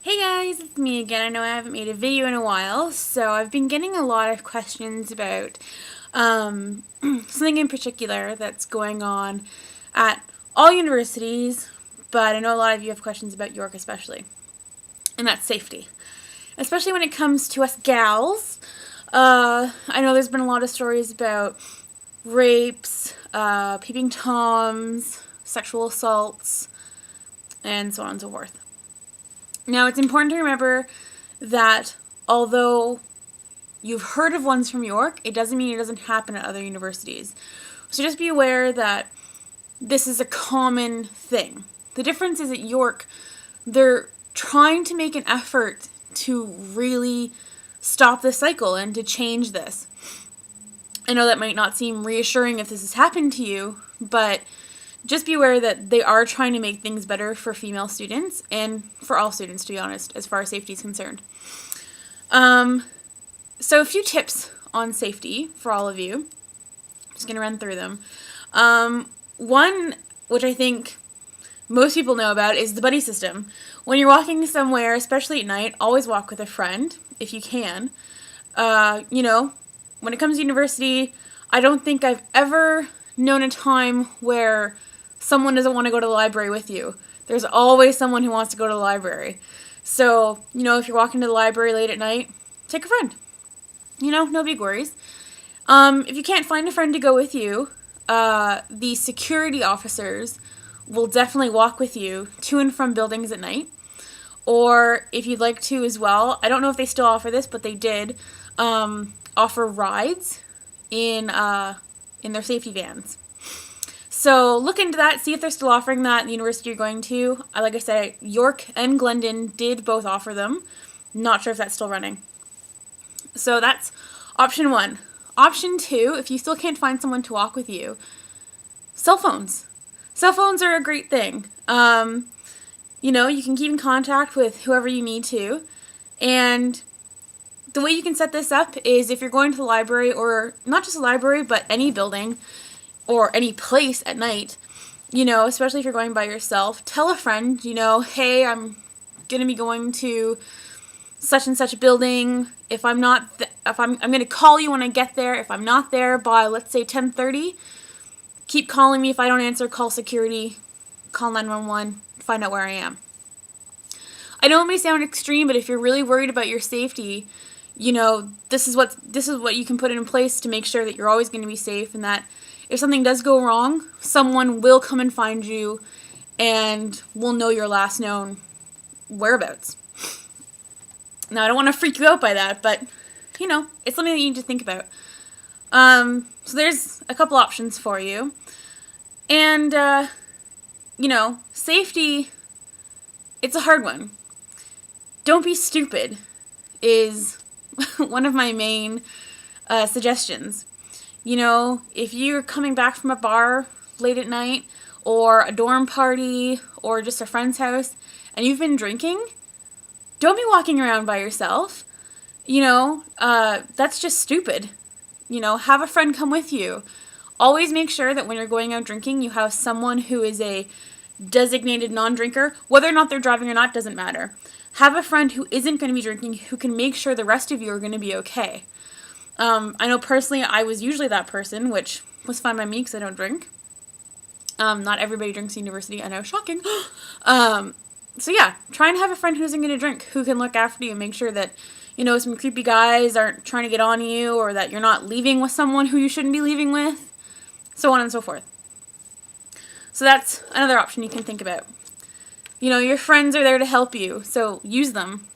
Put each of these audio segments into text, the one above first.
Hey guys, it's me again. I know I haven't made a video in a while, so I've been getting a lot of questions about something in particular that's going on at all universities, but I know a lot of you have questions about York especially, and that's safety. Especially when it comes to us gals. I know there's been a lot of stories about rapes, peeping toms, sexual assaults, and so on and so forth. Now, it's important to remember that although you've heard of ones from York, it doesn't mean it doesn't happen at other universities. So just be aware that this is a common thing. The difference is at York, they're trying to make an effort to really stop this cycle and to change this. I know that might not seem reassuring if this has happened to you, but just be aware that they are trying to make things better for female students and for all students, to be honest, as far as safety is concerned. So a few tips on safety for all of you. I'm just going to run through them. One, which I think most people know about, is the buddy system. When you're walking somewhere, especially at night, always walk with a friend, if you can. When it comes to university, I don't think I've ever known a time where someone doesn't want to go to the library with you. There's always someone who wants to go to the library. So, if you're walking to the library late at night, take a friend. No big worries. If you can't find a friend to go with you, the security officers will definitely walk with you to and from buildings at night. Or if you'd like to as well, I don't know if they still offer this, but they did offer rides in their safety vans. So look into that, see if they're still offering that in the university you're going to. Like I said, York and Glendon did both offer them. Not sure if that's still running. So that's option one. Option two, if you still can't find someone to walk with you, cell phones. Cell phones are a great thing. You can keep in contact with whoever you need to. And the way you can set this up is if you're going to the library, or not just a library, but any building or any place at night, especially if you're going by yourself, tell a friend, hey, I'm going to be going to such and such a building. If I'm not, I'm going to call you when I get there. If I'm not there by, let's say, 10:30, keep calling me. If I don't answer, call security, call 911, find out where I am. I know it may sound extreme, but if you're really worried about your safety, this is what you can put in place to make sure that you're always going to be safe, and that if something does go wrong, someone will come and find you and will know your last known whereabouts. Now, I don't want to freak you out by that, but, it's something that you need to think about. So there's a couple options for you. And, safety, it's a hard one. Don't be stupid is one of my main suggestions. If you're coming back from a bar late at night, or a dorm party, or just a friend's house, and you've been drinking, don't be walking around by yourself. That's just stupid. Have a friend come with you. Always make sure that when you're going out drinking, you have someone who is a designated non-drinker. Whether or not they're driving or not doesn't matter. Have a friend who isn't going to be drinking, who can make sure the rest of you are going to be okay. I know personally I was usually that person, which was fine by me because I don't drink. Not everybody drinks at university. I know, shocking. So yeah, try and have a friend who isn't going to drink, who can look after you and make sure that, some creepy guys aren't trying to get on you, or that you're not leaving with someone who you shouldn't be leaving with, so on and so forth. So that's another option you can think about. Your friends are there to help you, so use them.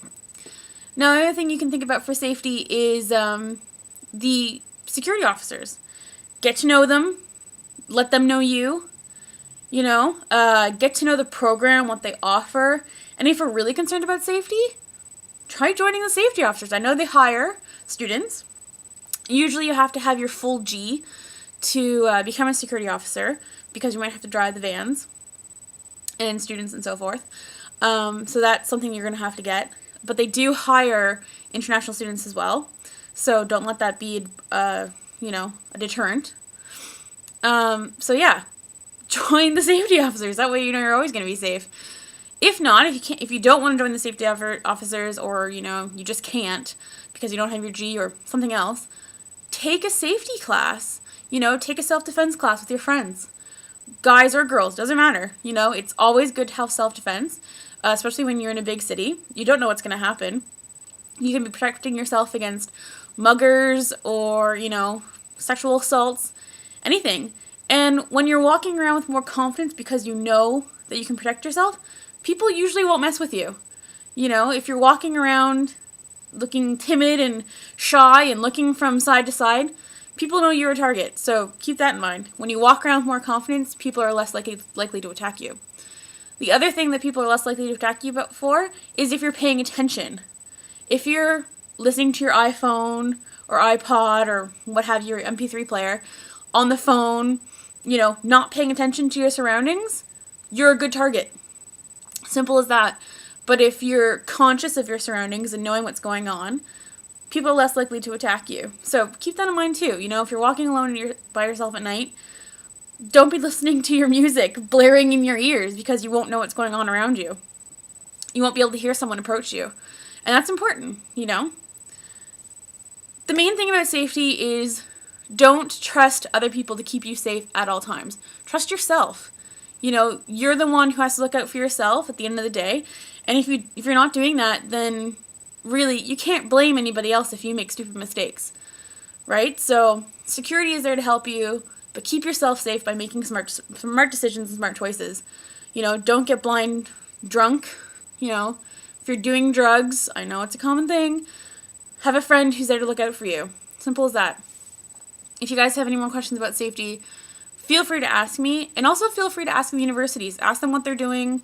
Now, another thing you can think about for safety is the security officers. Get to know them. Let them know you. Get to know the program, what they offer. And if you're really concerned about safety, try joining the safety officers. I know they hire students. Usually you have to have your full G to become a security officer, because you might have to drive the vans and students and so forth. So that's something you're going to have to get. But they do hire international students as well. So don't let that be, a deterrent. So yeah, join the safety officers. That way you're always going to be safe. If not, if you don't want to join the safety officers, or you just can't because you don't have your G or something else, take a safety class. Take a self-defense class with your friends, guys or girls, doesn't matter. It's always good to have self-defense, especially when you're in a big city. You don't know what's going to happen. You can be protecting yourself against muggers or sexual assaults, anything. And when you're walking around with more confidence because you know that you can protect yourself, people usually won't mess with you. If you're walking around looking timid and shy and looking from side to side, people know you're a target. So keep that in mind. When you walk around with more confidence, people are less likely to attack you. The other thing that people are less likely to attack you for is if you're paying attention. If you're listening to your iPhone or iPod or what have you, your MP3 player, on the phone, not paying attention to your surroundings, you're a good target. Simple as that. But if you're conscious of your surroundings and knowing what's going on, people are less likely to attack you. So keep that in mind too. If you're walking alone and you're by yourself at night, don't be listening to your music blaring in your ears because you won't know what's going on around you. You won't be able to hear someone approach you. And that's important. The main thing about safety is don't trust other people to keep you safe at all times. Trust yourself. You're the one who has to look out for yourself at the end of the day. And if you're not doing that, then really you can't blame anybody else if you make stupid mistakes. Right? So security is there to help you, but keep yourself safe by making smart decisions and smart choices. Don't get blind drunk. If you're doing drugs, I know it's a common thing, have a friend who's there to look out for you. Simple as that. If you guys have any more questions about safety, feel free to ask me. And also feel free to ask the universities. Ask them what they're doing,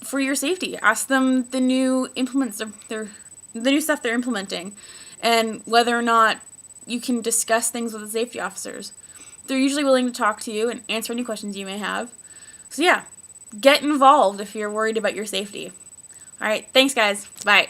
for your safety. Ask them the new the new stuff they're implementing, and whether or not you can discuss things with the safety officers. They're usually willing to talk to you and answer any questions you may have. So yeah, get involved if you're worried about your safety. All right, thanks guys. Bye.